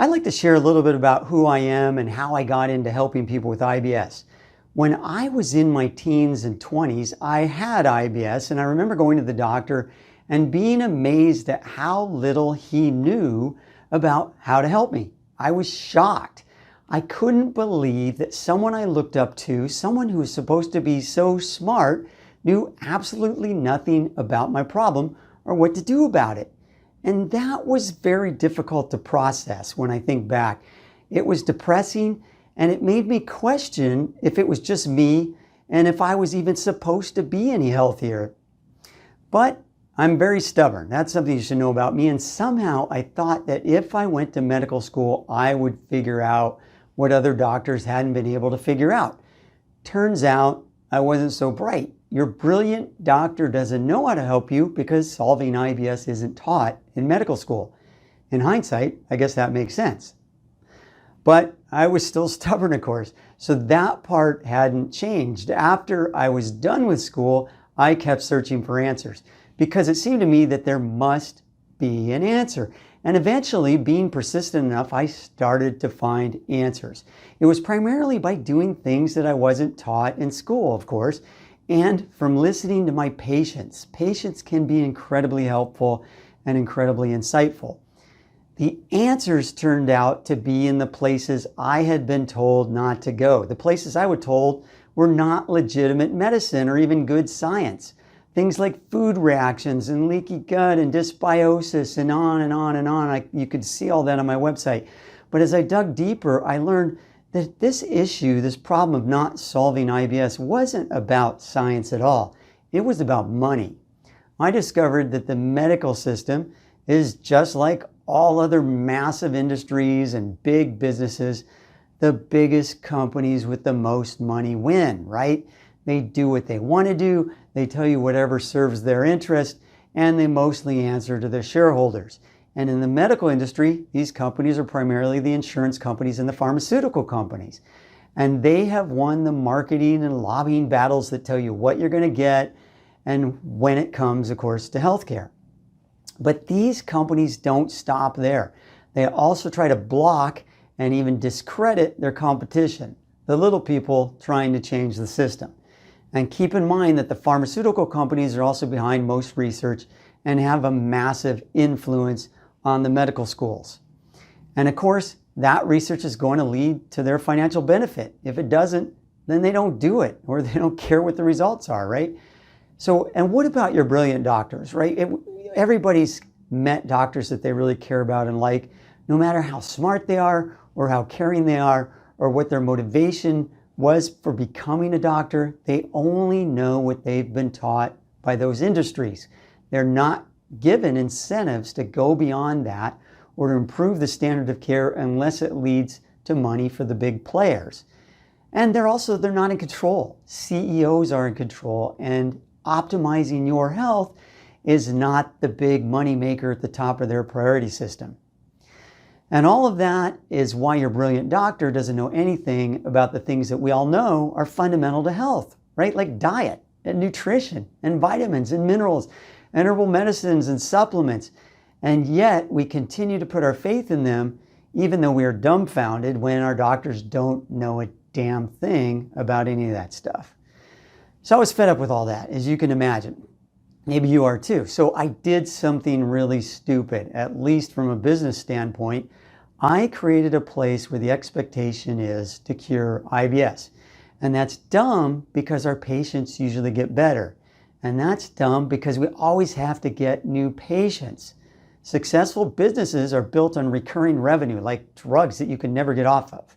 I'd like to share a little bit about who I am and how I got into helping people with IBS. When I was in my teens and 20s, I had IBS, and I remember going to the doctor and being amazed at how little he knew about how to help me. I was shocked. I couldn't believe that someone I looked up to, someone who was supposed to be so smart, knew absolutely nothing about my problem or what to do about it. And that was very difficult to process when I think back. It was depressing, and it made me question if it was just me and if I was even supposed to be any healthier. But I'm very stubborn. That's something you should know about me. And somehow I thought that if I went to medical school, I would figure out what other doctors hadn't been able to figure out. Turns out I wasn't so bright. Your brilliant doctor doesn't know how to help you because solving IBS isn't taught in medical school. In hindsight, I guess that makes sense. But I was still stubborn, of course, so that part hadn't changed. After I was done with school, I kept searching for answers because it seemed to me that there must be an answer. And eventually, being persistent enough, I started to find answers. It was primarily by doing things that I wasn't taught in school, of course, and from listening to my patients. Patients can be incredibly helpful and incredibly insightful. The answers turned out to be in the places I had been told not to go. The places I was told were not legitimate medicine or even good science. Things like food reactions and leaky gut and dysbiosis and on and on and on. You could see all that on my website. But as I dug deeper, I learned that this issue, this problem of not solving IBS, wasn't about science at all. It was about money. I discovered that the medical system is just like all other massive industries and big businesses. The biggest companies with the most money win, right? They do what they want to do. They tell you whatever serves their interest, and they mostly answer to their shareholders. And in the medical industry, these companies are primarily the insurance companies and the pharmaceutical companies. And they have won the marketing and lobbying battles that tell you what you're going to get and when it comes, of course, to healthcare. But these companies don't stop there. They also try to block and even discredit their competition, the little people trying to change the system. And keep in mind that the pharmaceutical companies are also behind most research and have a massive influence on the medical schools. And of course, that research is going to lead to their financial benefit. If it doesn't, then they don't do it, or they don't care what the results are, right? So, and what about your brilliant doctors, right? Everybody's met doctors that they really care about and like, no matter how smart they are or how caring they are or what their motivation was for becoming a doctor. They only know what they've been taught by those industries. They're not given incentives to go beyond that or to improve the standard of care unless it leads to money for the big players. And they're not in control. CEOs are in control, and optimizing your health is not the big money maker at the top of their priority system. And all of that is why your brilliant doctor doesn't know anything about the things that we all know are fundamental to health, right? Like diet and nutrition and vitamins and minerals and herbal medicines and supplements. And yet we continue to put our faith in them, even though we are dumbfounded when our doctors don't know a damn thing about any of that stuff. So I was fed up with all that, as you can imagine. Maybe you are too. So I did something really stupid, at least from a business standpoint. I created a place where the expectation is to cure IBS. And that's dumb because our patients usually get better. And that's dumb because we always have to get new patients. Successful businesses are built on recurring revenue, like drugs that you can never get off of.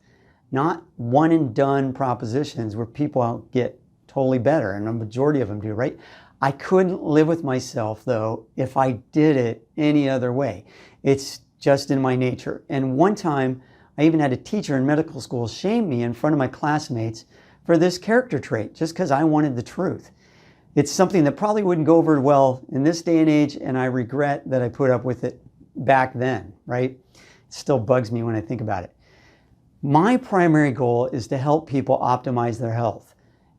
Not one and done propositions where people get totally better, and a majority of them do, right? I couldn't live with myself, though, if I did it any other way. It's just in my nature. And one time, I even had a teacher in medical school shame me in front of my classmates for this character trait, just because I wanted the truth. It's something that probably wouldn't go over well in this day and age, and I regret that I put up with it back then, right? It still bugs me when I think about it. My primary goal is to help people optimize their health.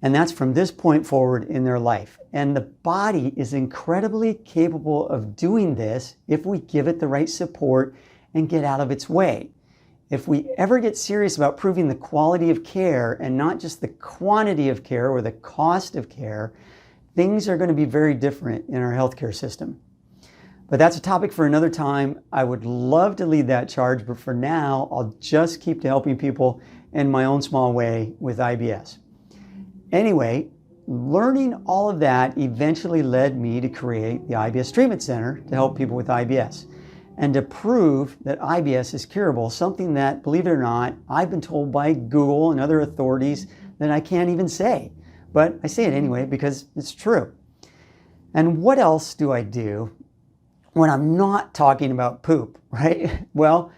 And that's from this point forward in their life. And the body is incredibly capable of doing this if we give it the right support and get out of its way. if we ever get serious about proving the quality of care and not just the quantity of care or the cost of care, things are going to be very different in our healthcare system. But that's a topic for another time. I would love to lead that charge, but for now, I'll just keep to helping people in my own small way with IBS. Anyway, learning all of that eventually led me to create the IBS Treatment Center to help people with IBS and to prove that IBS is curable, something that, believe it or not, I've been told by Google and other authorities that I can't even say. But I say it anyway because it's true. And what else do I do when I'm not talking about poop, right? Well,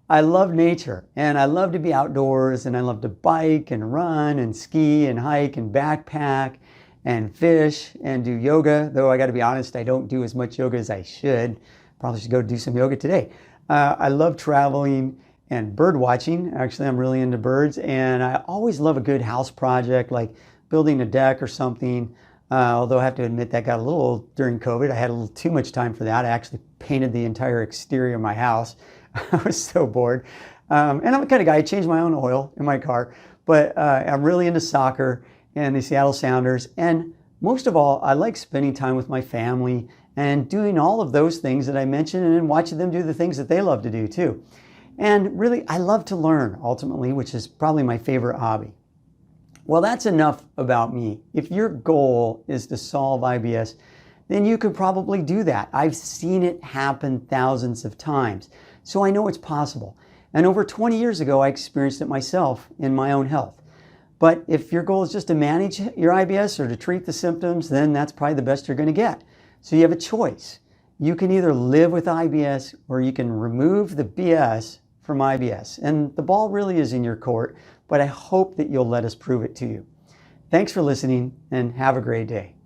I love nature and I love to be outdoors and I love to bike and run and ski and hike and backpack and fish and do yoga, though I got to be honest, I don't do as much yoga as I should. Probably should go do some yoga today. I love traveling and bird watching. Actually, I'm really into birds, and I always love a good house project like building a deck or something. Although I have to admit that got a little old during COVID. I had a little too much time for that. I actually painted the entire exterior of my house. I was so bored. And I'm the kind of guy, I change my own oil in my car, but I'm really into soccer and the Seattle Sounders. And most of all, I like spending time with my family and doing all of those things that I mentioned and watching them do the things that they love to do too. And really, I love to learn ultimately, which is probably my favorite hobby. Well, that's enough about me. If your goal is to solve IBS, then you could probably do that. I've seen it happen thousands of times, so I know it's possible. And over 20 years ago, I experienced it myself in my own health. But if your goal is just to manage your IBS or to treat the symptoms, then that's probably the best you're going to get. So you have a choice. You can either live with IBS or you can remove the BS from IBS. And the ball really is in your court, but I hope that you'll let us prove it to you. Thanks for listening and have a great day.